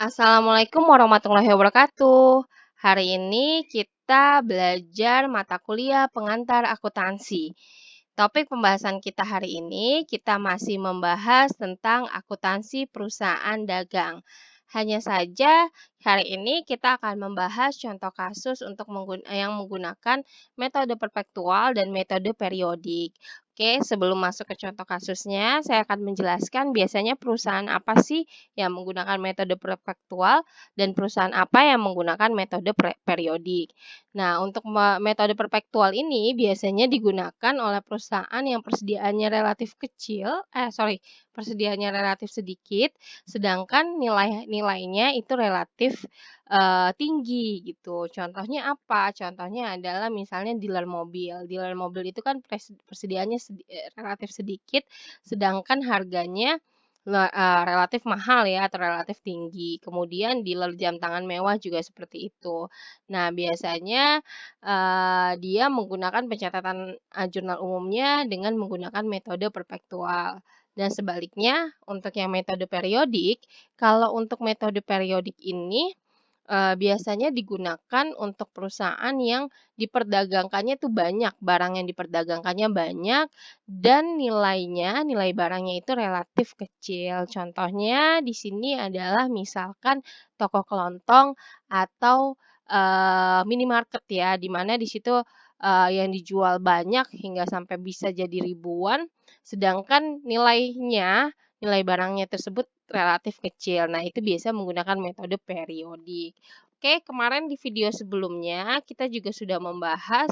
Assalamualaikum warahmatullahi wabarakatuh. Hari ini kita belajar mata kuliah pengantar akuntansi. Topik pembahasan kita hari ini, kita masih membahas tentang akuntansi perusahaan dagang. Hanya saja, hari ini kita akan membahas contoh kasus untuk yang menggunakan metode perpektual dan metode periodik. Oke, sebelum masuk ke contoh kasusnya, saya akan menjelaskan biasanya perusahaan apa sih yang menggunakan metode perpektual dan perusahaan apa yang menggunakan metode periodik. Nah, untuk metode perpektual ini biasanya digunakan oleh perusahaan yang persediaannya relatif kecil, persediaannya relatif sedikit, sedangkan nilainya itu relatif tinggi gitu. Contohnya apa? Contohnya adalah misalnya dealer mobil. Dealer mobil itu kan persediaannya relatif sedikit, sedangkan harganya relatif mahal ya atau relatif tinggi. Kemudian dealer jam tangan mewah juga seperti itu. Nah, biasanya dia menggunakan pencatatan jurnal umumnya dengan menggunakan metode perpektual. Dan sebaliknya, untuk yang metode periodik, kalau untuk metode periodik ini biasanya digunakan untuk perusahaan yang diperdagangkannya tuh banyak, barang yang diperdagangkannya banyak dan nilai barangnya itu relatif kecil. Contohnya di sini adalah misalkan toko kelontong atau minimarket ya, di mana di situ yang dijual banyak hingga sampai bisa jadi ribuan, sedangkan nilai barangnya tersebut relatif kecil. Nah, itu biasa menggunakan metode periodik. Oke, kemarin di video sebelumnya kita juga sudah membahas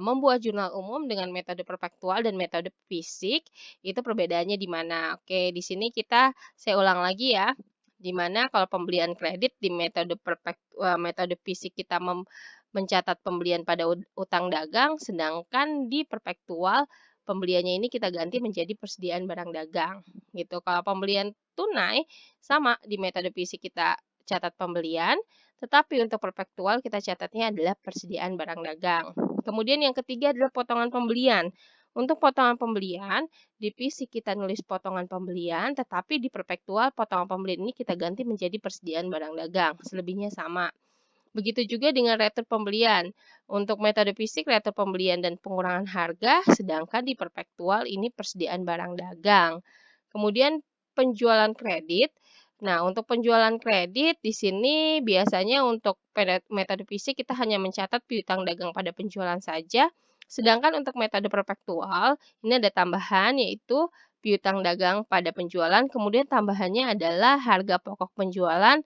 membuat jurnal umum dengan metode perpektual dan metode fisik. Itu perbedaannya di mana? Oke, di sini saya ulang lagi ya. Di mana kalau pembelian kredit di metode fisik kita mencatat pembelian pada utang dagang, sedangkan di perpektual pembeliannya ini kita ganti menjadi persediaan barang dagang gitu. Kalau pembelian tunai sama di metode fisik kita catat pembelian, tetapi untuk perpektual kita catatnya adalah persediaan barang dagang. Kemudian yang ketiga adalah potongan pembelian. Untuk potongan pembelian, di fisik kita nulis potongan pembelian, tetapi di perpektual potongan pembelian ini kita ganti menjadi persediaan barang dagang. Selebihnya sama. Begitu juga dengan retur pembelian. Untuk metode fisik, retur pembelian dan pengurangan harga, sedangkan di perpektual ini persediaan barang dagang. Kemudian penjualan kredit. Nah, untuk penjualan kredit di sini biasanya untuk metode fisik kita hanya mencatat piutang dagang pada penjualan saja. Sedangkan untuk metode perpektual ini ada tambahan yaitu piutang dagang pada penjualan, kemudian tambahannya adalah harga pokok penjualan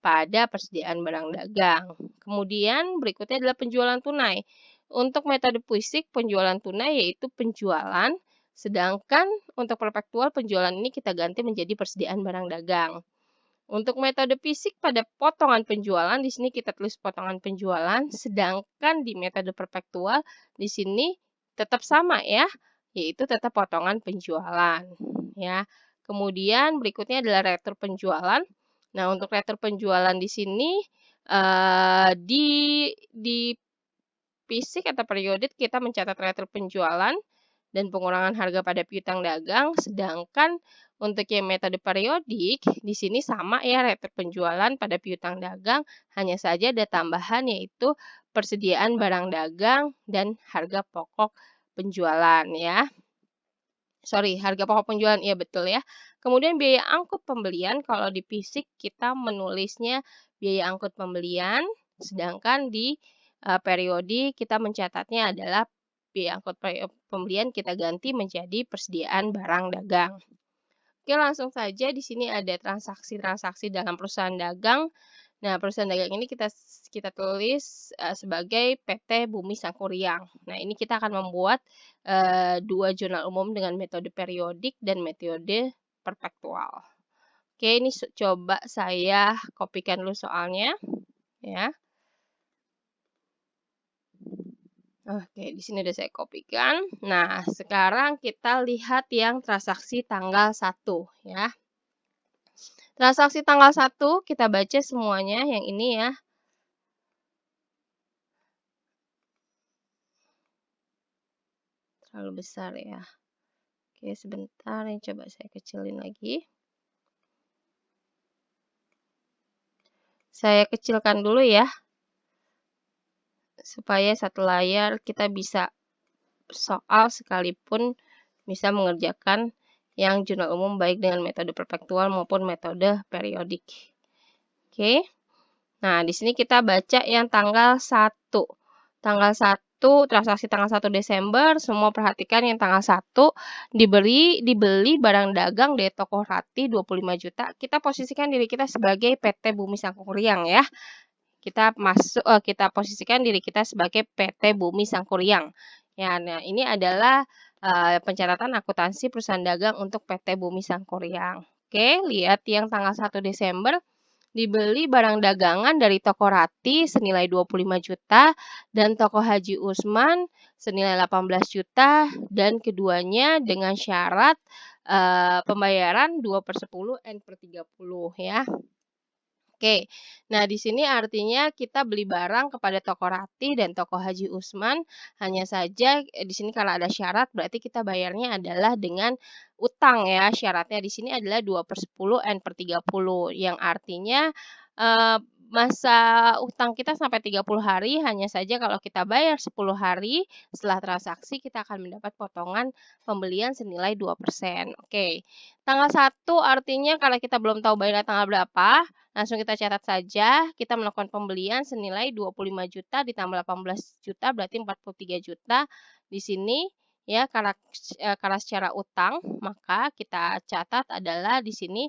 pada persediaan barang dagang. Kemudian berikutnya adalah penjualan tunai. Untuk metode fisik penjualan tunai yaitu penjualan, sedangkan untuk perpektual penjualan ini kita ganti menjadi persediaan barang dagang. Untuk metode fisik pada potongan penjualan, di sini kita tulis potongan penjualan, sedangkan di metode perpektual di sini tetap sama ya, yaitu tetap potongan penjualan ya. Kemudian berikutnya adalah retur penjualan. Nah, untuk retur penjualan di sini di fisik atau periodik kita mencatat retur penjualan dan pengurangan harga pada piutang dagang, sedangkan untuk yang metode periodik di sini sama ya retur penjualan pada piutang dagang, hanya saja ada tambahan yaitu persediaan barang dagang dan harga pokok penjualan ya. Harga pokok penjualan, iya betul ya. Kemudian biaya angkut pembelian, kalau di fisik kita menulisnya biaya angkut pembelian, sedangkan di periodik kita mencatatnya adalah biaya angkut pembelian kita ganti menjadi persediaan barang dagang. Oke, langsung saja di sini ada transaksi-transaksi dalam perusahaan dagang. Nah, perusahaan dagang ini kita tulis sebagai PT Bumi Sangkuriang. Nah, ini kita akan membuat dua jurnal umum dengan metode periodik dan metode perpektual. Oke, ini coba saya kopikan dulu soalnya, ya. Oke, di sini udah saya kopikan. Nah, sekarang kita lihat yang transaksi tanggal 1, ya. Transaksi tanggal 1 kita baca semuanya yang ini ya. Terlalu besar ya. Oke, sebentar, ini coba saya kecilin lagi. Saya kecilkan dulu ya, supaya satu layar kita bisa soal sekalipun bisa mengerjakan yang jurnal umum baik dengan metode perpektual maupun metode periodik. Oke. Nah, di sini kita baca yang tanggal 1. Tanggal 1, transaksi tanggal 1 Desember, semua perhatikan yang tanggal 1 dibeli barang dagang dari toko Rati 25 juta. Kita posisikan diri kita sebagai PT Bumi Sangkuriang ya. Kita posisikan diri kita sebagai PT Bumi Sangkuriang. Ya, nah ini adalah pencatatan akuntansi perusahaan dagang untuk PT Bumi Sangkuriang. Oke, lihat yang tanggal 1 Desember dibeli barang dagangan dari toko Rati senilai 25 juta dan toko Haji Usman senilai 18 juta dan keduanya dengan syarat pembayaran 2/10 N/30 ya. Oke, nah di sini artinya kita beli barang kepada toko Rati dan toko Haji Usman. Hanya saja di sini kalau ada syarat berarti kita bayarnya adalah dengan utang ya. Syaratnya di sini adalah 2/10 N/30 yang artinya masa utang kita sampai 30 hari, hanya saja kalau kita bayar 10 hari setelah transaksi kita akan mendapat potongan pembelian senilai 2%. Oke, tanggal 1 artinya kalau kita belum tahu bayarnya tanggal berapa, langsung kita catat saja, kita melakukan pembelian senilai 25 juta ditambah 18 juta berarti 43 juta. Di sini ya karena secara utang, maka kita catat adalah di sini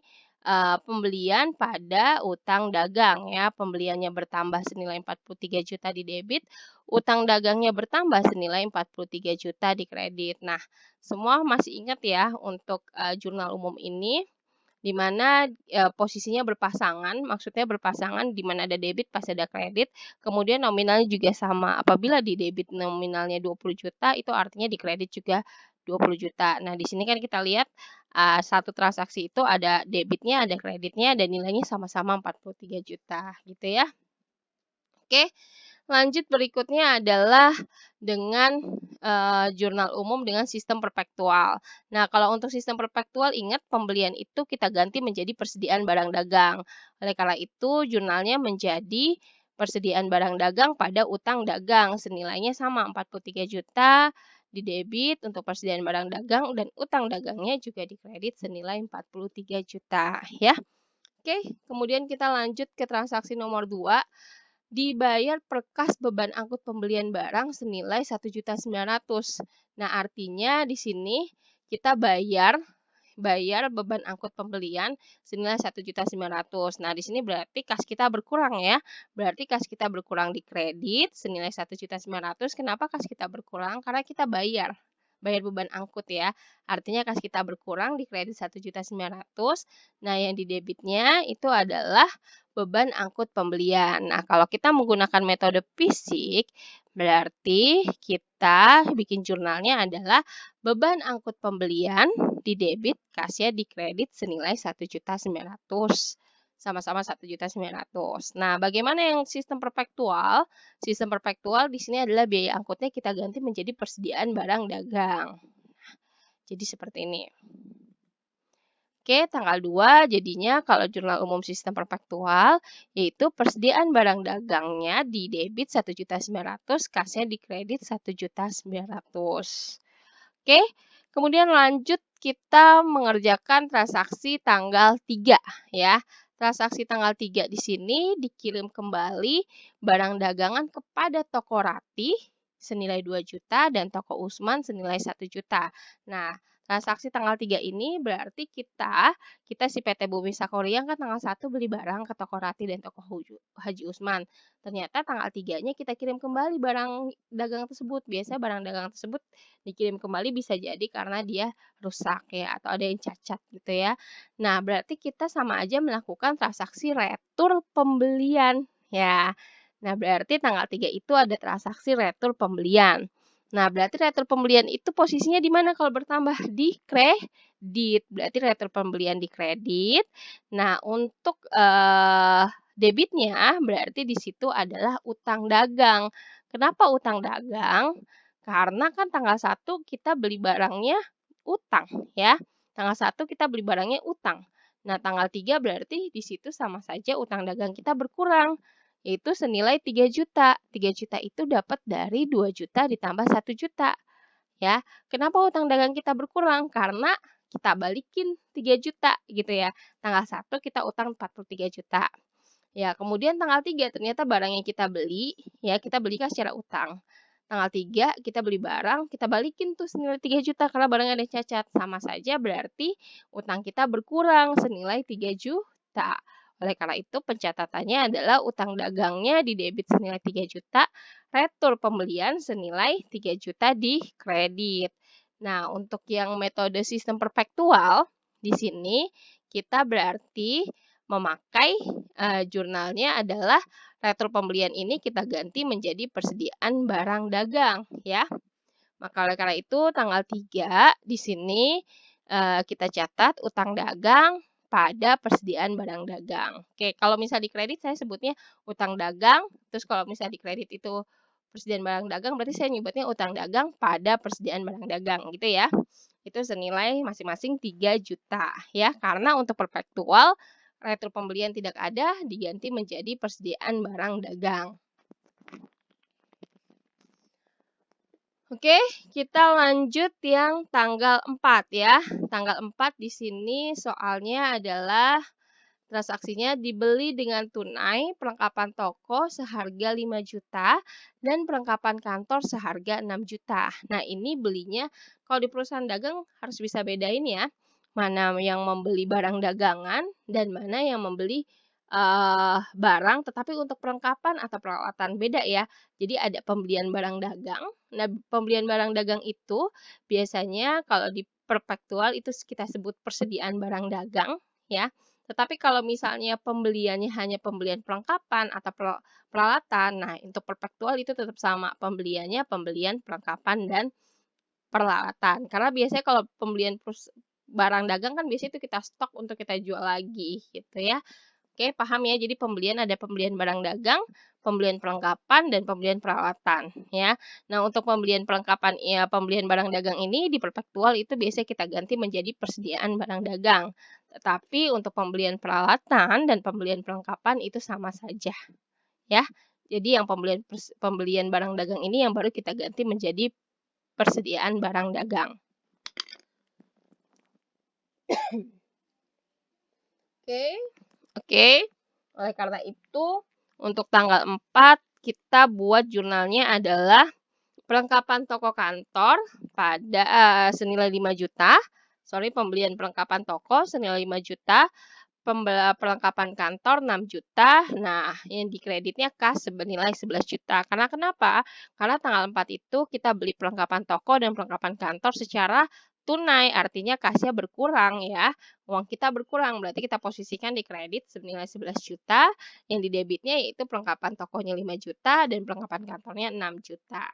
pembelian pada utang dagang ya. Pembeliannya bertambah senilai 43 juta di debit, utang dagangnya bertambah senilai 43 juta di kredit. Nah, semua masih ingat ya untuk jurnal umum ini di mana posisinya berpasangan, maksudnya berpasangan di mana ada debit pasti ada kredit, kemudian nominalnya juga sama. Apabila di debit nominalnya 20 juta, itu artinya di kredit juga 20 juta. Nah, di sini kan kita lihat satu transaksi itu ada debitnya, ada kreditnya, dan nilainya sama-sama 43 juta gitu ya. Oke, lanjut berikutnya adalah dengan jurnal umum dengan sistem perpektual. Nah, kalau untuk sistem perpektual ingat pembelian itu kita ganti menjadi persediaan barang dagang. Oleh karena itu, jurnalnya menjadi persediaan barang dagang pada utang dagang senilainya sama 43 juta di debit untuk persediaan barang dagang dan utang dagangnya juga dikredit senilai 43 juta ya. Oke, kemudian kita lanjut ke transaksi nomor 2. Dibayar perkas beban angkut pembelian barang senilai 1.900.000. Nah, artinya di sini kita bayar beban angkut pembelian senilai 1.900.000. Nah, di sini berarti kas kita berkurang ya. Berarti kas kita berkurang di kredit senilai 1.900.000. Kenapa kas kita berkurang? Karena kita bayar beban angkut ya. Artinya kas kita berkurang di kredit 1.900.000. Nah, yang di debitnya itu adalah beban angkut pembelian. Nah, kalau kita menggunakan metode fisik, berarti kita bikin jurnalnya adalah beban angkut pembelian di debit, kasnya di kredit senilai 1.900.000. Sama-sama 1.900.000. Nah, bagaimana yang sistem perpektual? Sistem perpektual di sini adalah biaya angkutnya kita ganti menjadi persediaan barang dagang. Jadi seperti ini. Oke, tanggal 2 jadinya kalau jurnal umum sistem perpektual, yaitu persediaan barang dagangnya di debit 1.900.000, kasnya di kredit 1.900.000. Oke, kemudian lanjut kita mengerjakan transaksi tanggal 3 ya. Transaksi tanggal 3 di sini dikirim kembali barang dagangan kepada toko Rati senilai 2 juta dan toko Usman senilai 1 juta. Nah, transaksi tanggal 3 ini berarti kita si PT Bumi Sangkuriang kan tanggal 1 beli barang ke toko Rati dan toko Haji Usman. Ternyata tanggal 3-nya kita kirim kembali barang dagang tersebut. Biasanya barang dagang tersebut dikirim kembali bisa jadi karena dia rusak ya atau ada yang cacat gitu ya. Nah, berarti kita sama aja melakukan transaksi retur pembelian ya. Nah, berarti tanggal 3 itu ada transaksi retur pembelian. Nah, berarti retur pembelian itu posisinya di mana kalau bertambah? Di kredit. Berarti retur pembelian di kredit. Nah, untuk debitnya berarti di situ adalah utang dagang. Kenapa utang dagang? Karena kan tanggal 1 kita beli barangnya utang ya. Tanggal 1 kita beli barangnya utang. Nah, tanggal 3 berarti di situ sama saja utang dagang kita berkurang, yaitu senilai 3 juta. 3 juta itu dapat dari 2 juta ditambah 1 juta. Ya, kenapa utang dagang kita berkurang? Karena kita balikin 3 juta gitu ya. Tanggal 1 kita utang 43 juta. Ya, kemudian tanggal 3 ternyata barang yang kita beli, ya kita belikan secara utang. Tanggal 3 kita beli barang, kita balikin tuh senilai 3 juta karena barangnya ada cacat. Sama saja berarti utang kita berkurang senilai 3 juta. Oleh karena itu pencatatannya adalah utang dagangnya di debit senilai 3 juta, retur pembelian senilai 3 juta di kredit. Nah, untuk yang metode sistem perpektual, di sini kita berarti memakai jurnalnya adalah retur pembelian ini kita ganti menjadi persediaan barang dagang ya. Maka oleh karena itu tanggal 3 di sini kita catat utang dagang pada persediaan barang dagang. Oke, kalau misal di kredit saya sebutnya utang dagang, terus kalau misal di kredit itu persediaan barang dagang berarti saya nyebutnya utang dagang pada persediaan barang dagang gitu ya. Itu senilai masing-masing 3 juta ya. Karena untuk perpektual retur pembelian tidak ada, diganti menjadi persediaan barang dagang. Oke, kita lanjut yang tanggal 4 ya. Tanggal 4 di sini soalnya adalah transaksinya dibeli dengan tunai, perlengkapan toko seharga 5 juta, dan perlengkapan kantor seharga 6 juta. Nah, ini belinya, kalau di perusahaan dagang harus bisa bedain ya, mana yang membeli barang dagangan dan mana yang membeli barang tetapi untuk perlengkapan atau peralatan, beda ya. Jadi ada pembelian barang dagang. Nah, pembelian barang dagang itu biasanya kalau di perpektual itu kita sebut persediaan barang dagang ya. Tetapi kalau misalnya pembeliannya hanya pembelian perlengkapan atau peralatan, nah untuk perpektual itu tetap sama, pembeliannya pembelian perlengkapan dan peralatan. Karena biasanya kalau pembelian barang dagang kan biasanya itu kita stok untuk kita jual lagi gitu ya. Oke, paham ya? Jadi pembelian ada pembelian barang dagang, pembelian perlengkapan, dan pembelian peralatan ya. Nah, untuk pembelian perlengkapan ya pembelian barang dagang ini di perpektual itu biasanya kita ganti menjadi persediaan barang dagang. Tetapi untuk pembelian peralatan dan pembelian perlengkapan itu sama saja ya. Jadi yang pembelian barang dagang ini yang baru kita ganti menjadi persediaan barang dagang. Oke. Oleh karena itu, untuk tanggal 4 kita buat jurnalnya adalah perlengkapan toko kantor pada senilai 5 juta. Pembelian perlengkapan toko senilai 5 juta. Perlengkapan kantor 6 juta. Nah, yang di kreditnya kas senilai 11 juta. Karena kenapa? Karena tanggal 4 itu kita beli perlengkapan toko dan perlengkapan kantor secara tunai, artinya kasnya berkurang ya. Uang kita berkurang, berarti kita posisikan di kredit senilai 11 juta, yang di debitnya yaitu perlengkapan tokonya 5 juta dan perlengkapan kantornya 6 juta.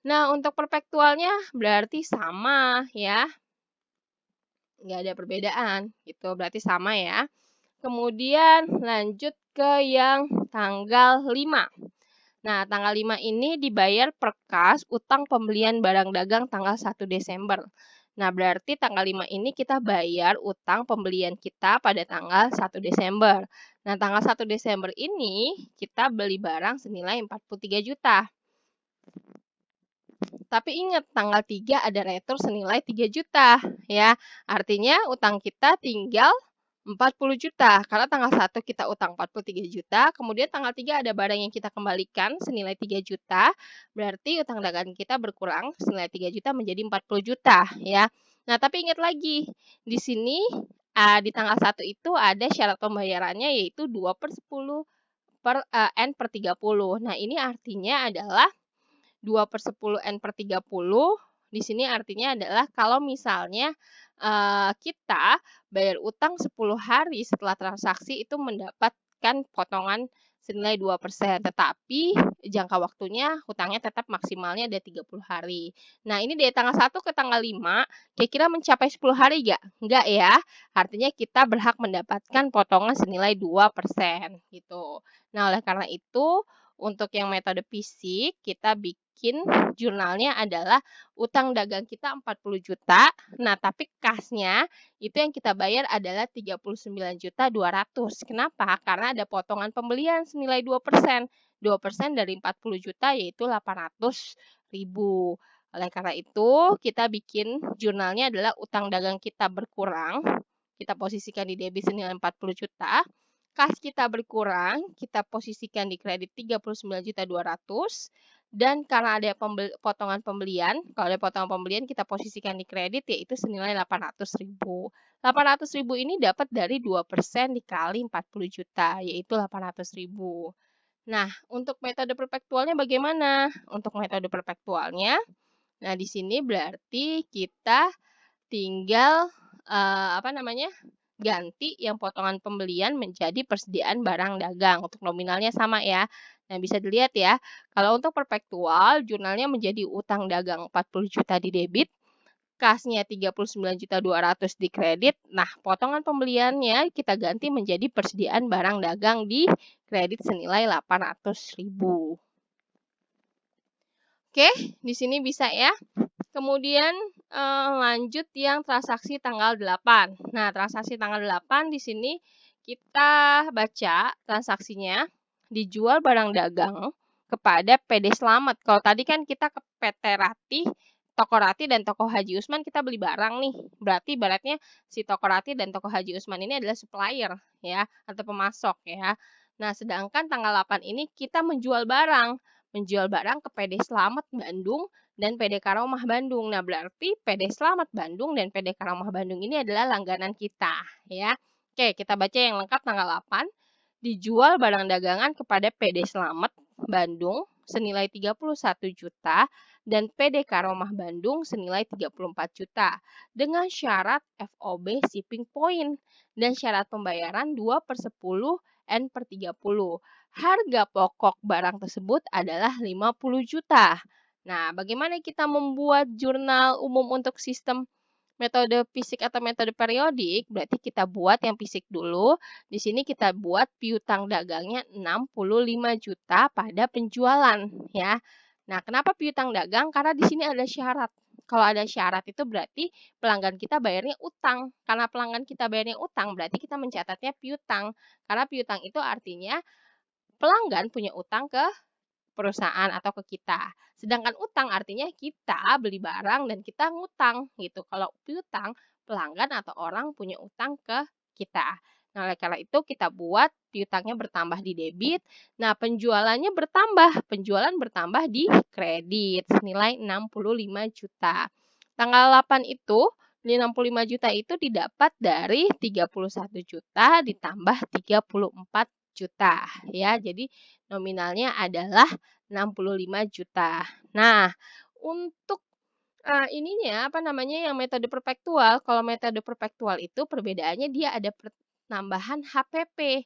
Nah, untuk perpektualnya berarti sama ya. Nggak ada perbedaan gitu, berarti sama ya. Kemudian lanjut ke yang tanggal 5. Nah, tanggal 5 ini dibayar per kas utang pembelian barang dagang tanggal 1 Desember. Nah, berarti tanggal 5 ini kita bayar utang pembelian kita pada tanggal 1 Desember. Nah, tanggal 1 Desember ini kita beli barang senilai 43 juta. Tapi ingat, tanggal 3 ada retur senilai 3 juta. Ya, artinya utang kita tinggal 40 juta, karena tanggal 1 kita utang 43 juta, kemudian tanggal 3 ada barang yang kita kembalikan senilai 3 juta, berarti utang dagang kita berkurang senilai 3 juta menjadi 40 juta ya. Nah, tapi ingat lagi, di sini di tanggal 1 itu ada syarat pembayarannya yaitu 2/10 N per 30. Nah, ini artinya adalah 2/10 N per 30, di sini artinya adalah kalau misalnya kita bayar utang 10 hari setelah transaksi itu mendapatkan potongan senilai 2%, tetapi jangka waktunya hutangnya tetap maksimalnya ada 30 hari. Nah, ini dari tanggal 1 ke tanggal 5, kira-kira mencapai 10 hari nggak? Nggak ya, artinya kita berhak mendapatkan potongan senilai 2% gitu. Nah, oleh karena itu untuk yang metode fisik, kita bikin jurnalnya adalah utang dagang kita 40 juta. Nah, tapi kasnya itu yang kita bayar adalah 39.200.000. Kenapa? Karena ada potongan pembelian senilai 2%. 2% dari 40 juta yaitu 800.000. Oleh karena itu, kita bikin jurnalnya adalah utang dagang kita berkurang. Kita posisikan di debit senilai 40 juta. Kas kita berkurang, kita posisikan di kredit 39.200.000. Dan karena ada potongan pembelian, kalau ada potongan pembelian kita posisikan di kredit yaitu senilai 800.000. 800.000 ini dapat dari 2% dikali 40 juta, yaitu 800.000. Nah, untuk metode perpektualnya bagaimana? Untuk metode perpektualnya, nah di sini berarti kita tinggal ganti yang potongan pembelian menjadi persediaan barang dagang. Untuk nominalnya sama ya. Nah, bisa dilihat ya, kalau untuk perpektual, jurnalnya menjadi utang dagang 40 juta di debit, kasnya 39.200.000 di kredit. Nah, potongan pembeliannya kita ganti menjadi persediaan barang dagang di kredit senilai 800.000. Oke, di sini bisa ya. Kemudian lanjut yang transaksi tanggal 8. Nah, transaksi tanggal 8 di sini kita baca transaksinya, dijual barang dagang kepada PD Slamet. Kalau tadi kan kita ke PT Ratih, Toko Ratih dan Toko Haji Usman kita beli barang nih. Berarti ibaratnya si Toko Ratih dan Toko Haji Usman ini adalah supplier ya atau pemasok ya. Nah, sedangkan tanggal 8 ini kita menjual barang ke PD Slamet Bandung dan PD Karomah Bandung. Nah, berarti PD Slamet Bandung dan PD Karomah Bandung ini adalah langganan kita ya. Oke, kita baca yang lengkap tanggal 8. Dijual barang dagangan kepada PD Slamet Bandung senilai 31 juta dan PD Karomah Bandung senilai 34 juta dengan syarat FOB shipping point dan syarat pembayaran 2/10 N/30. Harga pokok barang tersebut adalah 50 juta. Nah, bagaimana kita membuat jurnal umum untuk sistem metode fisik atau metode periodik? Berarti kita buat yang fisik dulu. Di sini kita buat piutang dagangnya 65 juta pada penjualan ya. Nah, kenapa piutang dagang? Karena di sini ada syarat. Kalau ada syarat itu berarti pelanggan kita bayarnya utang. Karena pelanggan kita bayarnya utang, berarti kita mencatatnya piutang. Karena piutang itu artinya pelanggan punya utang ke perusahaan atau ke kita. Sedangkan utang artinya kita beli barang dan kita ngutang gitu. Kalau piutang, pelanggan atau orang punya utang ke kita. Nah, oleh karena itu kita buat piutangnya bertambah di debit. Nah, penjualannya bertambah. Penjualan bertambah di kredit senilai 65 juta. Tanggal 8 itu, 65 juta itu didapat dari 31 juta ditambah 34 juta ya. Jadi nominalnya adalah 65 juta. Nah, untuk yang metode perpektual, kalau metode perpektual itu perbedaannya dia ada penambahan HPP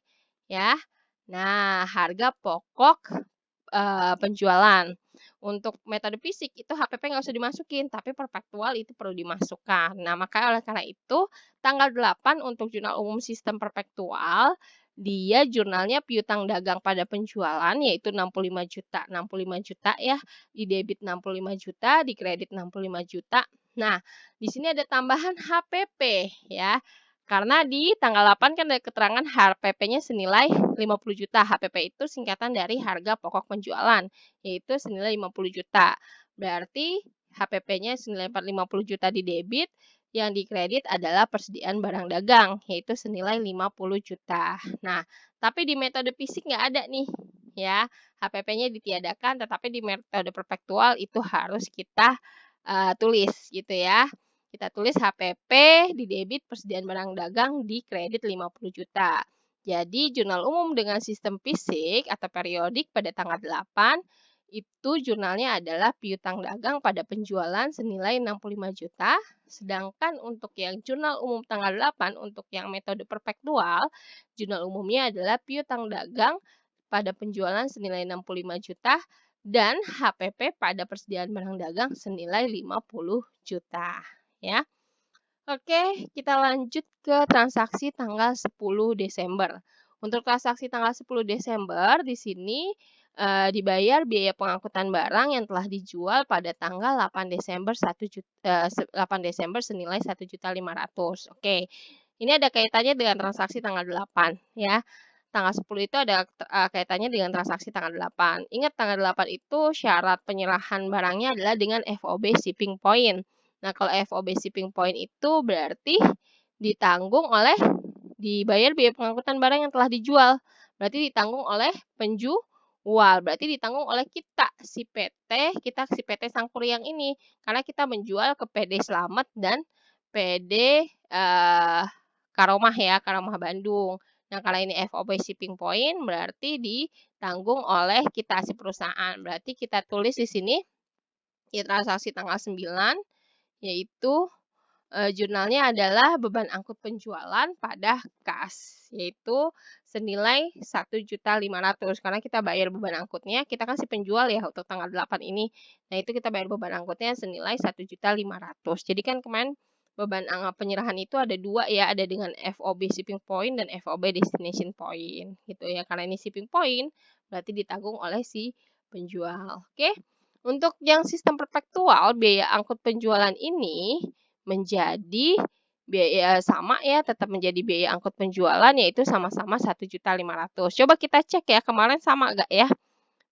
ya. Nah, harga pokok penjualan. Untuk metode fisik itu HPP nggak usah dimasukin, tapi perpektual itu perlu dimasukkan. Nah, makanya oleh karena itu tanggal 8 untuk jurnal umum sistem perpektual, dia jurnalnya piutang dagang pada penjualan yaitu 65 juta. 65 juta ya, di debit 65 juta, di kredit 65 juta. Nah, di sini ada tambahan HPP ya. Karena di tanggal 8 kan ada keterangan HPP-nya senilai 50 juta. HPP itu singkatan dari harga pokok penjualan, yaitu senilai 50 juta. Berarti HPP-nya senilai 50 juta di debit, yang di kredit adalah persediaan barang dagang, yaitu senilai 50 juta. Nah, tapi di metode fisik nggak ada nih, ya. HPP-nya ditiadakan, tetapi di metode perpektual itu harus kita tulis gitu ya. Kita tulis HPP di debit persediaan barang dagang di kredit 50 juta. Jadi jurnal umum dengan sistem fisik atau periodik pada tanggal 8 itu jurnalnya adalah piutang dagang pada penjualan senilai 65 juta. Sedangkan untuk yang jurnal umum tanggal 8 untuk yang metode perpektual, jurnal umumnya adalah piutang dagang pada penjualan senilai 65 juta dan HPP pada persediaan barang dagang senilai 50 juta. Ya. Oke, kita lanjut ke transaksi tanggal 10 Desember. Untuk transaksi tanggal 10 Desember, di sini dibayar biaya pengangkutan barang yang telah dijual pada tanggal 8 Desember 8 Desember senilai 1.500.000. Oke. Ini ada kaitannya dengan transaksi tanggal 8 ya. Tanggal 10 itu ada kaitannya dengan transaksi tanggal 8. Ingat tanggal 8 itu syarat penyerahan barangnya adalah dengan FOB shipping point. Nah, kalau FOB shipping point itu berarti dibayar biaya pengangkutan barang yang telah dijual. Berarti ditanggung oleh penjual. Berarti ditanggung oleh kita si PT Sangkuriang ini. Karena kita menjual ke PD Slamet dan PD Karomah ya, Karomah Bandung. Nah, kalau ini FOB shipping point berarti ditanggung oleh kita si perusahaan. Berarti kita tulis di sini ya transaksi tanggal 9 yaitu jurnalnya adalah beban angkut penjualan pada kas, yaitu senilai 1.500.000 karena kita bayar beban angkutnya, kita kan si penjual ya untuk tanggal 8 ini. Nah, itu kita bayar beban angkutnya senilai 1.500.000. Jadi kan kemarin beban penyerahan itu ada dua ya, ada dengan FOB shipping point dan FOB destination point gitu ya. Karena ini shipping point berarti ditanggung oleh si penjual. Oke. Untuk yang sistem perpetual, biaya angkut penjualan ini menjadi biaya sama ya, tetap menjadi biaya angkut penjualan yaitu sama-sama 1.500.000. Coba kita cek ya, kemarin sama enggak ya?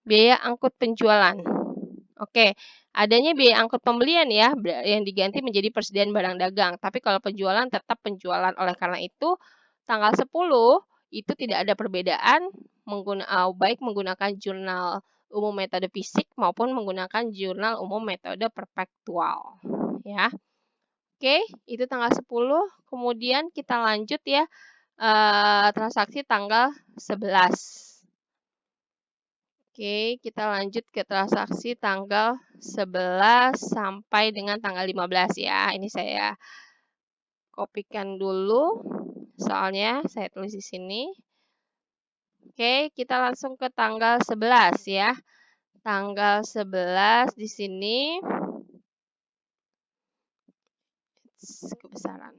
Biaya angkut penjualan. Oke, adanya biaya angkut pembelian ya, yang diganti menjadi persediaan barang dagang. Tapi kalau penjualan tetap penjualan. Oleh karena itu, tanggal 10 itu tidak ada perbedaan baik menggunakan jurnal umum metode fisik maupun menggunakan jurnal umum metode perpetual. Ya. Oke, itu tanggal 10. Kemudian kita lanjut ya, transaksi tanggal 11. Oke, kita lanjut ke transaksi tanggal 11 sampai dengan tanggal 15 ya. Ini saya kopikan dulu, soalnya saya tulis di sini. Oke, kita langsung ke tanggal 11 ya. Tanggal 11 di sini. Kebesaran.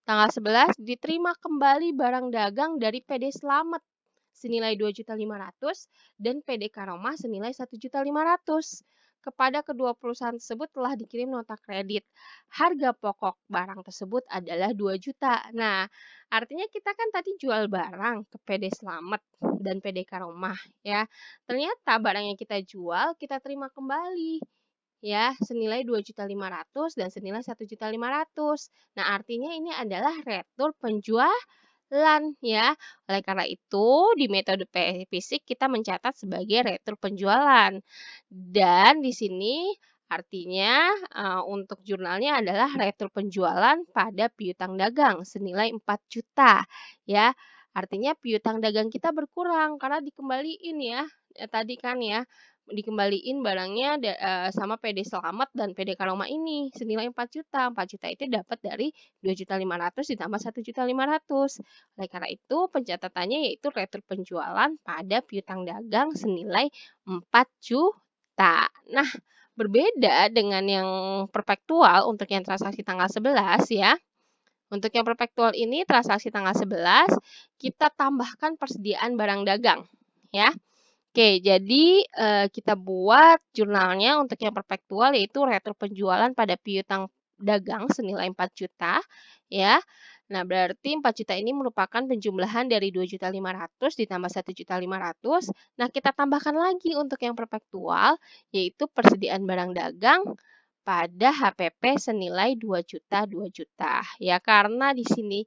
Tanggal 11 diterima kembali barang dagang dari PD Slamet senilai 2.500.000 dan PD Karomah senilai 1.500.000. Kepada kedua perusahaan tersebut telah dikirim nota kredit. Harga pokok barang tersebut adalah 2 juta. Nah, artinya kita kan tadi jual barang ke PD Slamet dan PD Karomah ya. Ternyata barang yang kita jual kita terima kembali ya, senilai 2.500.000 dan senilai 1.500.000. Nah, artinya ini adalah retur penjualan ya. Oleh karena itu, di metode fisik kita mencatat sebagai retur penjualan. Dan di sini artinya untuk jurnalnya adalah retur penjualan pada piutang dagang senilai 4 juta ya. Artinya piutang dagang kita berkurang karena dikembaliin ya. Tadi kan ya, dikembaliin barangnya sama PD Slamet dan PD Karomah ini senilai 4 juta. 4 juta itu dapat dari 2.500.000 ditambah 1.500.000. Oleh karena itu pencatatannya yaitu retur penjualan pada piutang dagang senilai 4 juta. Nah, berbeda dengan yang perpetual untuk yang transaksi tanggal 11 ya. Untuk yang perpetual ini transaksi tanggal 11 kita tambahkan persediaan barang dagang ya. Oke, jadi kita buat jurnalnya untuk yang perpetual yaitu retur penjualan pada piutang dagang senilai 4 juta ya. Nah, berarti 4 juta ini merupakan penjumlahan dari 2.500.000 ditambah 1.500.000. Nah, kita tambahkan lagi untuk yang perpetual yaitu persediaan barang dagang pada HPP senilai 2 juta 2 juta ya, karena di sini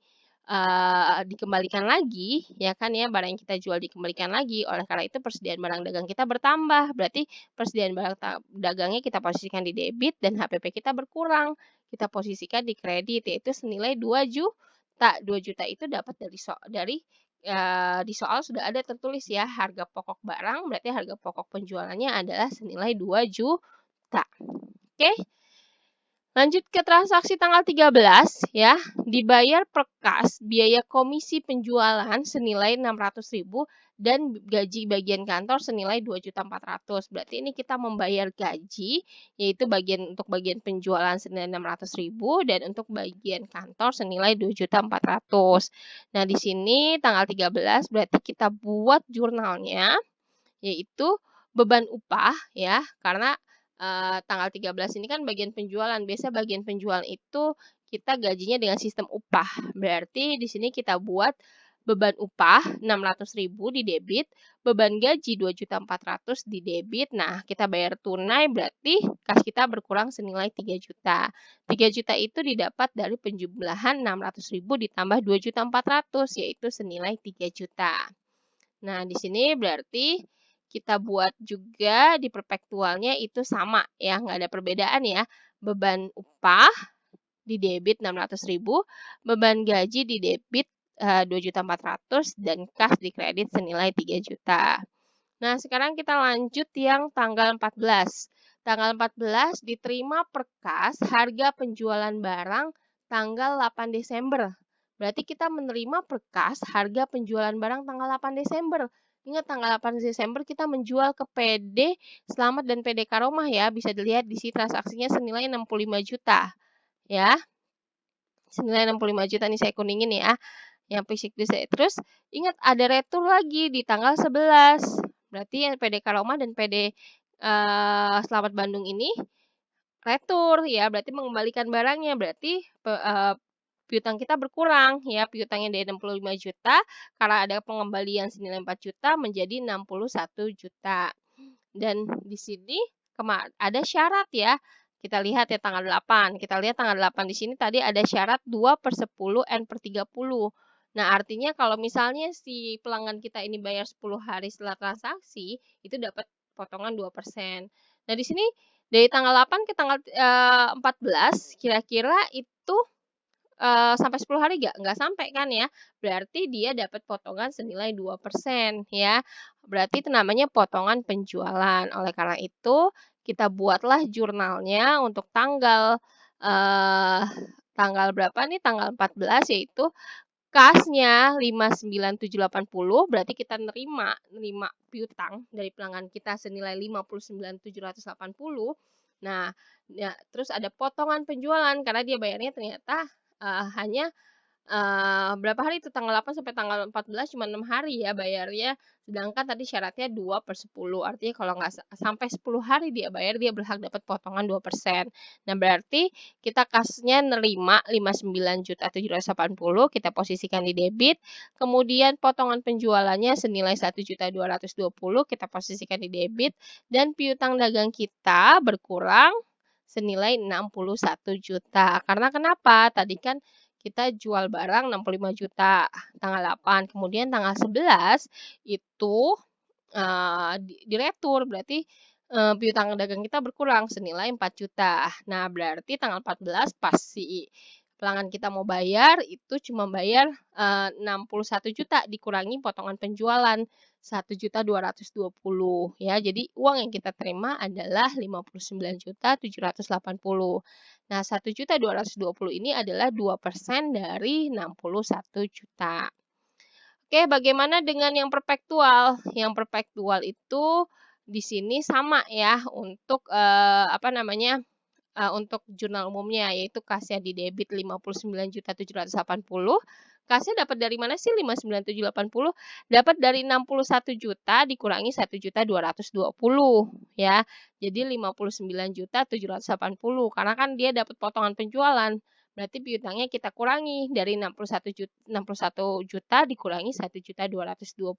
dikembalikan lagi ya kan ya, barang yang kita jual dikembalikan lagi. Oleh karena itu persediaan barang dagang kita bertambah. Berarti persediaan barang dagangnya kita posisikan di debit dan HPP kita berkurang. Kita posisikan di kredit yaitu senilai 2 juta. 2 juta itu dapat di soal sudah ada tertulis ya, harga pokok barang berarti harga pokok penjualannya adalah senilai 2 juta. Oke. Lanjut ke transaksi tanggal 13 ya, dibayar per kas biaya komisi penjualan senilai 600.000 dan gaji bagian kantor senilai 2.400.000. Berarti ini kita membayar gaji yaitu untuk bagian penjualan senilai 600.000 dan untuk bagian kantor senilai 2.400.000. Nah, di sini tanggal 13 berarti kita buat jurnalnya yaitu beban upah ya, karena tanggal 13 ini kan bagian penjualan. Biasa bagian penjualan itu kita gajinya dengan sistem upah. Berarti di sini kita buat beban upah 600.000 di debit, beban gaji 2.400.000 di debit. Nah, kita bayar tunai berarti kas kita berkurang senilai 3 juta. 3 juta itu didapat dari penjumlahan 600.000 ditambah 2.400.000 yaitu senilai 3 juta. Nah, di sini berarti kita buat juga di perpektualnya itu sama ya, nggak ada perbedaan ya. Beban upah di debit 600.000, beban gaji di debit 2.400.000 dan kas di kredit senilai 3 juta. Nah, sekarang kita lanjut yang tanggal 14. Tanggal 14 diterima per kas harga penjualan barang tanggal 8 Desember. Berarti kita menerima per kas harga penjualan barang tanggal 8 Desember. Ingat tanggal 8 Desember kita menjual ke PD Selamat dan PD Karomah ya. Bisa dilihat di sini transaksinya senilai 65 juta. Ya, senilai 65 juta nih saya kuningin ya. Yang fisik bisa. Terus ingat ada retur lagi di tanggal 11. Berarti yang PD Karomah dan PD Selamat Bandung ini retur ya, berarti mengembalikan barangnya. Berarti piutang kita berkurang ya, piutangnya dari 65 juta karena ada pengembalian senilai 4 juta menjadi 61 juta. Dan di sini ada syarat ya. Kita lihat ya tanggal 8. Kita lihat tanggal 8 di sini tadi ada syarat 2/10 N/30. Nah, artinya kalau misalnya si pelanggan kita ini bayar 10 hari setelah transaksi, itu dapat potongan 2%. Nah, di sini dari tanggal 8 ke tanggal 14, kira-kira itu sampai 10 hari nggak sampai kan ya. Berarti dia dapat potongan senilai 2% ya. Berarti itu namanya potongan penjualan. Oleh karena itu, kita buatlah jurnalnya untuk tanggal tanggal berapa nih? Tanggal 14 yaitu kasnya 59780 berarti kita nerima piutang dari pelanggan kita senilai 59.780. Nah, ya, terus ada potongan penjualan karena dia bayarnya ternyata hanya berapa hari itu tanggal 8 sampai tanggal 14 cuma 6 hari ya bayarnya. Sedangkan tadi syaratnya 2/10. Artinya kalau nggak sampai 10 hari dia bayar, dia berhak dapat potongan 2%. Nah, berarti kita kasnya nerima 59.780, kita posisikan di debit. Kemudian potongan penjualannya senilai 1.220, kita posisikan di debit. Dan piutang dagang kita berkurang senilai 61 juta. Karena kenapa? Tadi kan kita jual barang 65 juta tanggal 8, kemudian tanggal 11 itu diretur, berarti piutang dagang kita berkurang senilai 4 juta. Nah, berarti tanggal 14 pas si pelanggan kita mau bayar, itu cuma bayar 61 juta dikurangi potongan penjualan 1.220 ya. Jadi uang yang kita terima adalah 59.780. Nah, 1.220 ini adalah 2% dari 61 juta. Oke, bagaimana dengan yang perpektual? Yang perpektual itu di sini sama ya untuk untuk jurnal umumnya yaitu kasnya di debit 59.780. Kasnya dapat dari mana sih 59.780? Dapat dari 61 juta dikurangi 1.220 ya. Jadi 59.780 karena kan dia dapat potongan penjualan. Berarti piutangnya kita kurangi dari 61 juta dikurangi 1.220.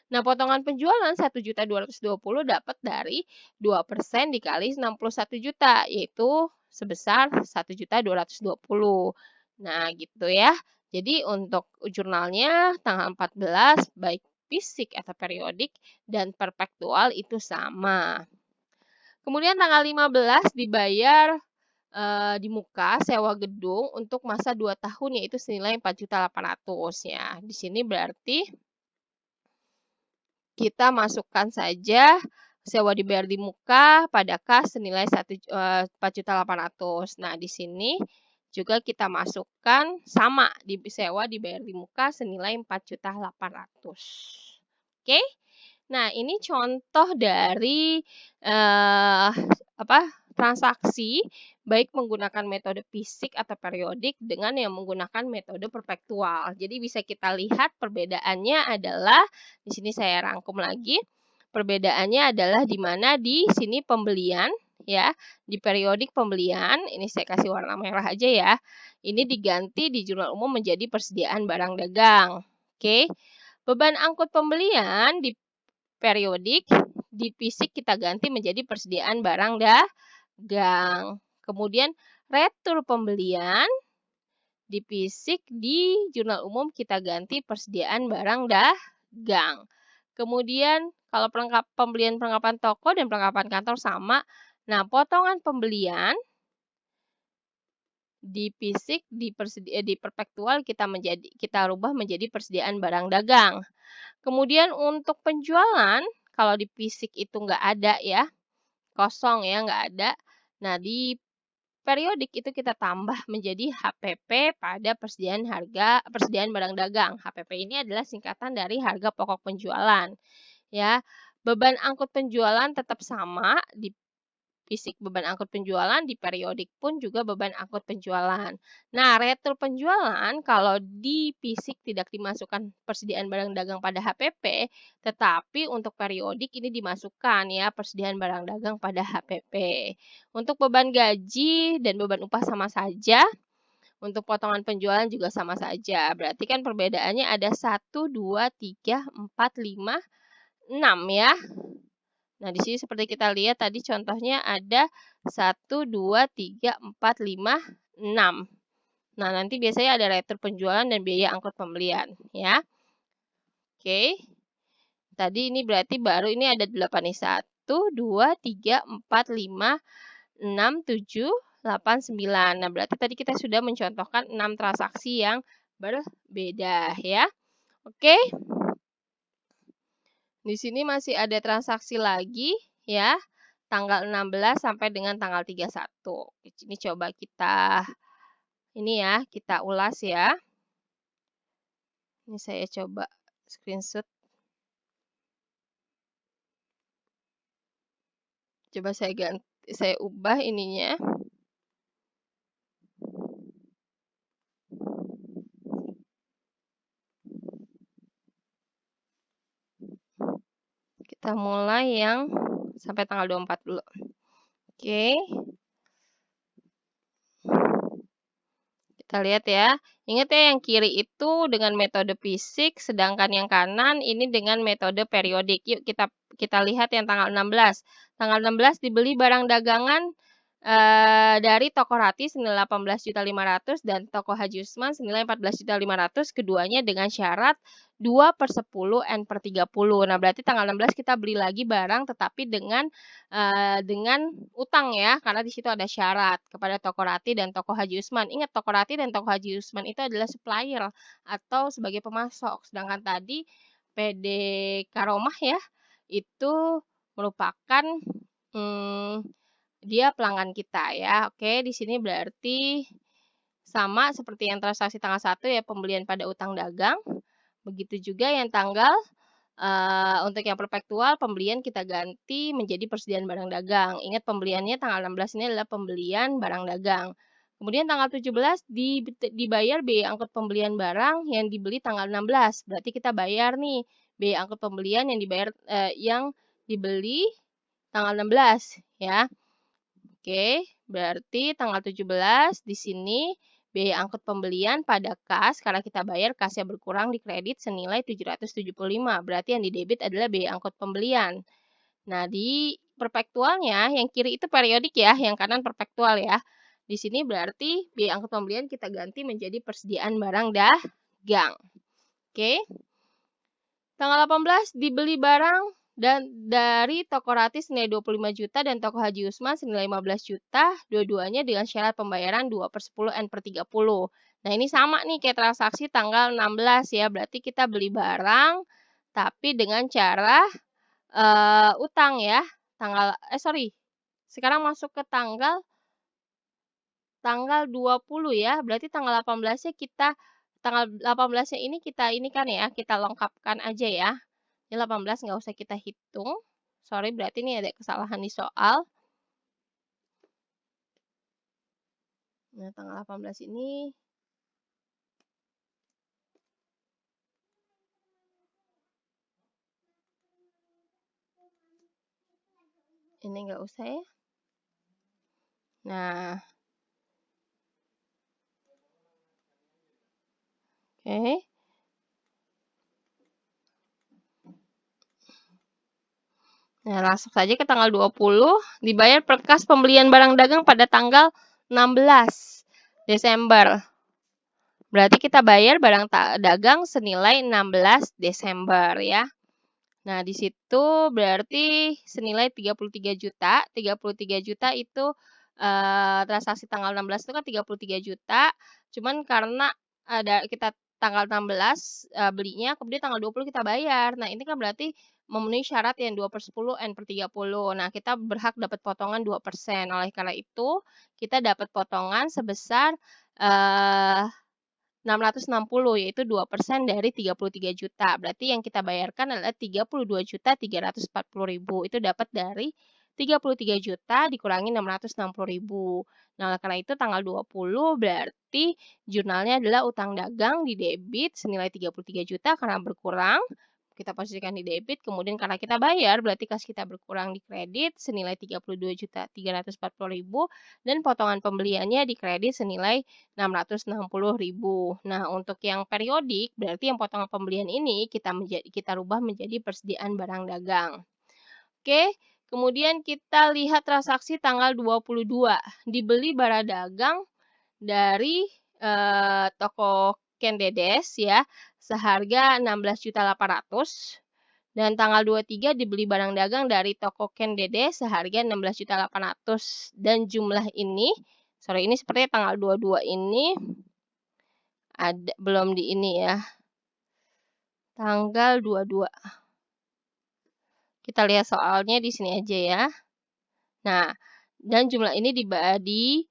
Nah, potongan penjualan 1.220 dapat dari 2% dikali 61 juta, yaitu sebesar 1.220. Nah, gitu ya. Jadi untuk jurnalnya tanggal 14 baik fisik atau periodik dan perpektual itu sama. Kemudian tanggal 15 dibayar di muka sewa gedung untuk masa 2 tahun yaitu senilai 4.800 ya. Di sini berarti kita masukkan saja sewa dibayar di muka pada kas senilai 4.800. Nah, di sini juga kita masukkan sama sewa dibayar di muka senilai 4.800. Oke. Nah, ini contoh dari transaksi baik menggunakan metode fisik atau periodik dengan yang menggunakan metode perpektual. Jadi bisa kita lihat perbedaannya adalah di sini saya rangkum lagi. Perbedaannya adalah di mana di sini pembelian ya, di periodik pembelian, ini saya kasih warna merah aja ya. Ini diganti di jurnal umum menjadi persediaan barang dagang. Oke. Beban angkut pembelian di periodik, di fisik kita ganti menjadi persediaan barang dagang. Kemudian retur pembelian di fisik di jurnal umum kita ganti persediaan barang dagang. Kemudian kalau pembelian perlengkapan toko dan perlengkapan kantor sama. Nah, potongan pembelian di fisik di perpektual kita rubah menjadi persediaan barang dagang. Kemudian untuk penjualan kalau di fisik itu nggak ada ya, kosong ya, nggak ada. Nah, di periodik itu kita tambah menjadi HPP pada persediaan barang dagang. HPP ini adalah singkatan dari harga pokok penjualan. Ya, beban angkut penjualan tetap sama di fisik beban angkut penjualan, di periodik pun juga beban angkut penjualan. Nah, retur penjualan kalau di fisik tidak dimasukkan persediaan barang dagang pada HPP, tetapi untuk periodik ini dimasukkan ya persediaan barang dagang pada HPP. Untuk beban gaji dan beban upah sama saja. Untuk potongan penjualan juga sama saja. Berarti kan perbedaannya ada 1, 2, 3, 4, 5, 6 ya. Nah, di sini seperti kita lihat tadi contohnya ada 1, 2, 3, 4, 5, 6. Nah, nanti biasanya ada retur penjualan dan biaya angkut pembelian ya. Oke. Tadi ini berarti baru ini ada 8 nih. 1, 2, 3, 4, 5, 6, 7, 8, 9. Nah, berarti tadi kita sudah mencontohkan 6 transaksi yang berbeda ya. Oke. Di sini masih ada transaksi lagi ya, tanggal 16 sampai dengan tanggal 31. Ini coba kita kita ulas ya. Ini saya coba screenshot. Coba saya ubah ininya. Kita mulai yang sampai tanggal 24 dulu. Oke. Kita lihat ya. Ingat ya yang kiri itu dengan metode fisik, sedangkan yang kanan ini dengan metode periodik. Yuk kita lihat yang tanggal 16. Tanggal 16 dibeli barang dagangan dari toko Rati senilai 18.500.000 dan toko Haji Usman senilai 14.500.000. Keduanya dengan syarat 2/10 N/30. Nah, berarti tanggal 16 kita beli lagi barang tetapi dengan utang ya, karena di situ ada syarat kepada toko Rati dan toko Haji Usman. Ingat, toko Rati dan toko Haji Usman itu adalah supplier atau sebagai pemasok. Sedangkan tadi PD Karomah ya, itu merupakan dia pelanggan kita ya. Oke, di sini berarti sama seperti yang transaksi tanggal 1 ya, pembelian pada utang dagang. Begitu juga yang tanggal untuk yang perpektual pembelian kita ganti menjadi persediaan barang dagang. Ingat pembeliannya tanggal 16 ini adalah pembelian barang dagang. Kemudian tanggal 17 dibayar biaya angkut pembelian barang yang dibeli tanggal 16. Berarti kita bayar nih biaya angkut pembelian yang dibeli tanggal 16 ya. Oke, berarti tanggal 17 di sini biaya angkut pembelian pada kas, karena kita bayar kasnya berkurang di kredit senilai 775. Berarti yang didebit adalah biaya angkut pembelian. Nah, di perpektualnya, yang kiri itu periodik ya, yang kanan perpektual ya. Di sini berarti biaya angkut pembelian kita ganti menjadi persediaan barang dagang. Oke. Tanggal 18 dibeli barang dan dari toko Rati senilai 25 juta dan toko Haji Usman senilai 15 juta, dua-duanya dengan syarat pembayaran 2/10 N/30. Nah, ini sama nih kayak transaksi tanggal 16 ya, berarti kita beli barang tapi dengan cara utang ya. Sekarang masuk ke tanggal 20 ya, berarti tanggal 18-nya tanggal 18-nya ini kan ya, kita lengkapkan aja ya. Ini 18 nggak usah kita hitung. Sorry, berarti ini ada kesalahan di soal. Nah, tanggal 18 ini Ini nggak usah ya. Nah, oke. Nah, langsung saja ke tanggal 20, dibayar per kas pembelian barang dagang pada tanggal 16 Desember. Berarti kita bayar barang dagang senilai 16 Desember ya. Nah, di situ berarti senilai 33 juta. 33 juta itu transaksi tanggal 16 itu kan 33 juta. Cuman karena ada kita tanggal 16 belinya, kemudian tanggal 20 kita bayar. Nah, ini kan berarti memenuhi syarat yang 2/10 N/30. Nah, kita berhak dapat potongan 2%. Oleh karena itu, kita dapat potongan sebesar 660, yaitu 2% dari 33 juta. Berarti yang kita bayarkan adalah 32.340.000. Itu dapat dari 33 juta dikurangi 660.000. Nah, oleh karena itu tanggal 20 berarti jurnalnya adalah utang dagang di debit senilai 33 juta karena berkurang. Kita posisikan di debit, kemudian karena kita bayar, berarti kas kita berkurang di kredit senilai 32.340.000 dan potongan pembeliannya di kredit senilai 660.000. Nah, untuk yang periodik, berarti yang potongan pembelian ini kita rubah menjadi persediaan barang dagang. Oke, kemudian kita lihat transaksi tanggal 22. Dibeli barang dagang dari toko Ken Dedes ya, seharga 16.800.000. Dan tanggal 23 dibeli barang dagang dari toko Ken Dede seharga 16.800.000. Dan jumlah ini, sorry ini sepertinya tanggal 22 ini ada belum di ini ya. Tanggal 22. Kita lihat soalnya di sini aja ya. Nah, dan jumlah ini dibagi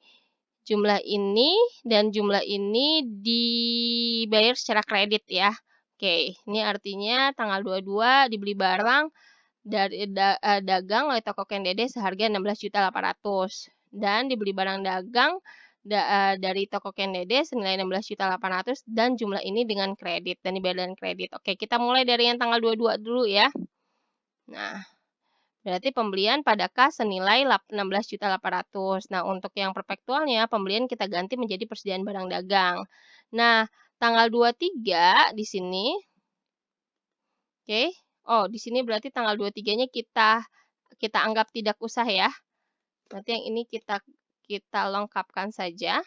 jumlah ini dan jumlah ini dibayar secara kredit ya. Oke, ini artinya tanggal 22 dibeli barang dari dagang oleh toko Ken Dede seharga 16.800.000 dan dibeli barang dagang dari toko Ken Dede senilai 16.800.000 dan jumlah ini dengan kredit dan dibayar dengan kredit. Oke, kita mulai dari yang tanggal 22 dulu ya. Nah, berarti pembelian pada kas senilai 16.800.000. Nah, untuk yang perpektualnya pembelian kita ganti menjadi persediaan barang dagang. Nah, tanggal 23 di sini. Oke. Oh, di sini berarti tanggal 23-nya kita anggap tidak usah ya. Berarti yang ini kita lengkapkan saja.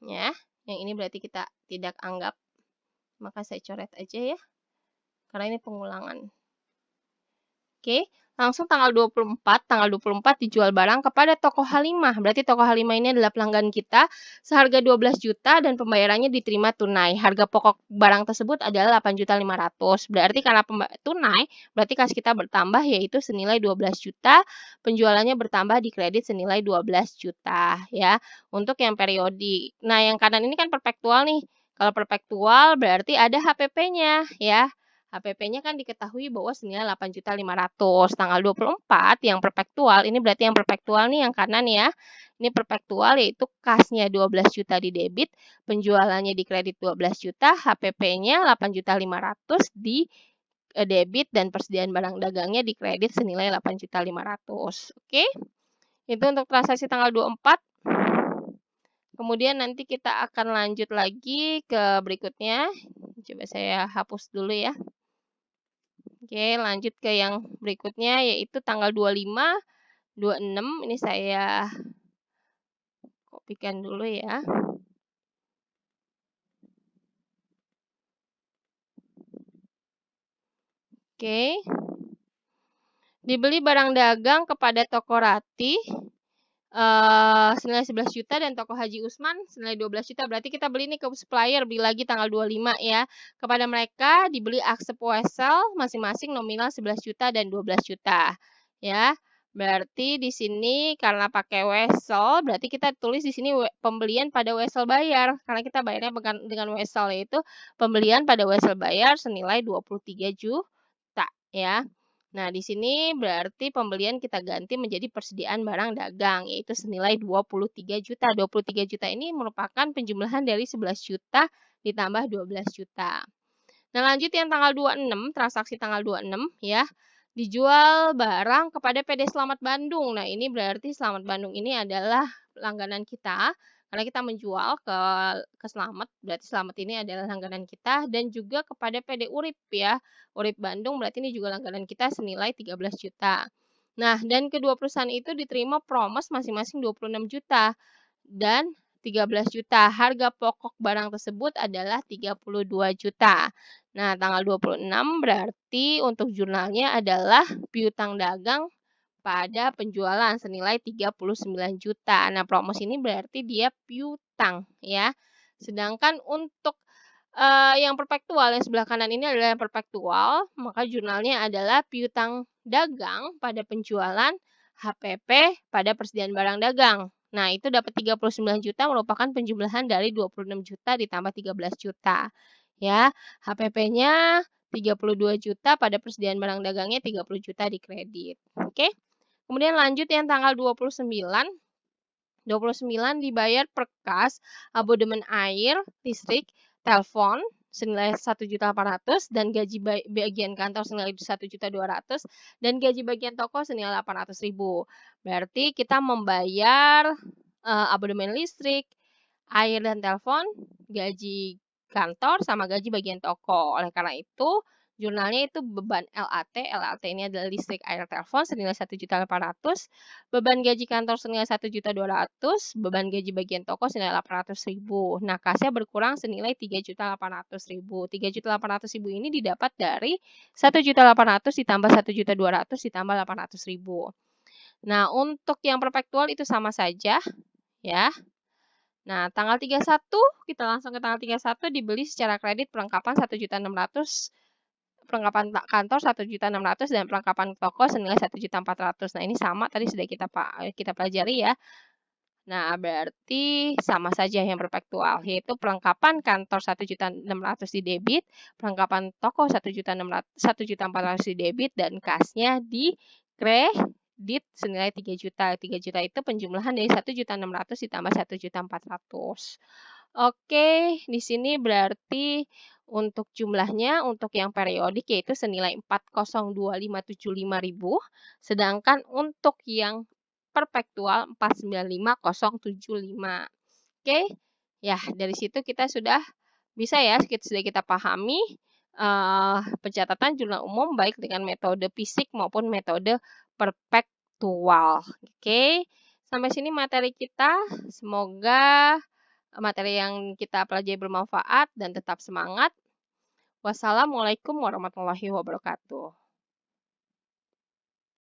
Ya, yang ini berarti kita tidak anggap. Maka saya coret aja ya. Karena ini pengulangan. Oke, langsung tanggal 24 dijual barang kepada toko Halimah. Berarti toko Halimah ini adalah pelanggan kita seharga 12 juta dan pembayarannya diterima tunai. Harga pokok barang tersebut adalah 8.500.000. Berarti karena tunai, berarti kas kita bertambah yaitu senilai 12 juta. Penjualannya bertambah di kredit senilai 12 juta ya. Untuk yang periodik. Nah, yang kanan ini kan perpektual nih. Kalau perpektual berarti ada HPP-nya ya. HPP-nya kan diketahui bahwa senilai 8.500.000. Tanggal 24 yang perpektual, ini berarti yang perpektual nih yang kanan ya. Ini perpektual yaitu kasnya 12 juta di debit, penjualannya di kredit 12 juta, HPP-nya 8.500.000 di debit dan persediaan barang dagangnya di kredit senilai 8.500.000. Oke. Itu untuk transaksi tanggal 24. Kemudian nanti kita akan lanjut lagi ke berikutnya. Coba saya hapus dulu ya. Oke, lanjut ke yang berikutnya yaitu tanggal 25, 26. Ini saya kopikan dulu ya. Oke. Dibeli barang dagang kepada toko Rati senilai 11 juta dan toko Haji Usman senilai 12 juta. Berarti kita beli ini ke supplier, beli lagi tanggal 25 ya. Kepada mereka dibeli aksep wesel masing-masing nominal 11 juta dan 12 juta. Ya. Berarti di sini karena pakai wesel, berarti kita tulis di sini pembelian pada wesel bayar. Karena kita bayarnya dengan wesel, yaitu pembelian pada wesel bayar senilai 23 juta ya. Nah, di sini berarti pembelian kita ganti menjadi persediaan barang dagang, yaitu senilai 23 juta. 23 juta ini merupakan penjumlahan dari 11 juta ditambah 12 juta. Nah, lanjut yang tanggal 26, transaksi tanggal 26 ya. dijual barang kepada PD Selamat Bandung. Nah, ini berarti Selamat Bandung ini adalah langganan kita. Karena kita menjual ke Selamat, berarti Selamat ini adalah langganan kita. Dan juga kepada PD Urip ya. Urip Bandung berarti ini juga langganan kita senilai 13 juta. Nah, dan kedua perusahaan itu diterima promos masing-masing 26 juta dan 13 juta. Harga pokok barang tersebut adalah 32 juta. Nah, tanggal 26 berarti untuk jurnalnya adalah piutang dagang pada penjualan senilai 39 juta. Nah, promosi ini berarti dia piutang ya. Sedangkan untuk yang perpektual yang sebelah kanan ini adalah yang perpektual, maka jurnalnya adalah piutang dagang pada penjualan, HPP pada persediaan barang dagang. Nah, itu dapat 39 juta merupakan penjumlahan dari 26 juta ditambah 13 juta. Ya, HPP-nya 32 juta pada persediaan barang dagangnya 30 juta di kredit. Oke. Kemudian lanjut yang tanggal 29 dibayar per kas, abodemen air, listrik, telepon senilai 1.800.000 dan gaji bagian kantor senilai 1.200.000 dan gaji bagian toko senilai 800.000. Berarti kita membayar abodemen listrik, air dan telepon, gaji kantor sama gaji bagian toko. Oleh karena itu, jurnalnya itu beban LAT ini adalah listrik, air, telepon senilai 1.800.000, beban gaji kantor senilai 1.200.000, beban gaji bagian toko senilai 800.000. Nah, kasnya berkurang senilai 3.800.000. 3.800.000 ini didapat dari 1.800.000 ditambah 1.200.000 ditambah 800.000. Nah, untuk yang perpektual itu sama saja ya. Nah, tanggal 31 kita langsung ke tanggal 31 dibeli secara kredit perlengkapan 1.600.000, perlengkapan kantor 1.600.000 dan perlengkapan toko senilai 1.400.000. Nah, ini sama tadi sudah kita pelajari ya. Nah, berarti sama saja yang perpektual, yaitu perlengkapan kantor 1.600.000 di debit, perlengkapan toko 1.400.000 di debit dan kasnya di kredit senilai 3 juta. 3 juta itu penjumlahan dari 1.600.000 ditambah 1.400.000. Oke, di sini berarti untuk jumlahnya untuk yang periodik yaitu senilai 402.575.000, sedangkan untuk yang perpektual 495.075. Oke, ya dari situ kita sudah bisa ya, sudah kita pahami pencatatan jurnal umum baik dengan metode fisik maupun metode perpektual. Oke, sampai sini materi kita. Semoga materi yang kita pelajari bermanfaat dan tetap semangat. Wassalamualaikum warahmatullahi wabarakatuh.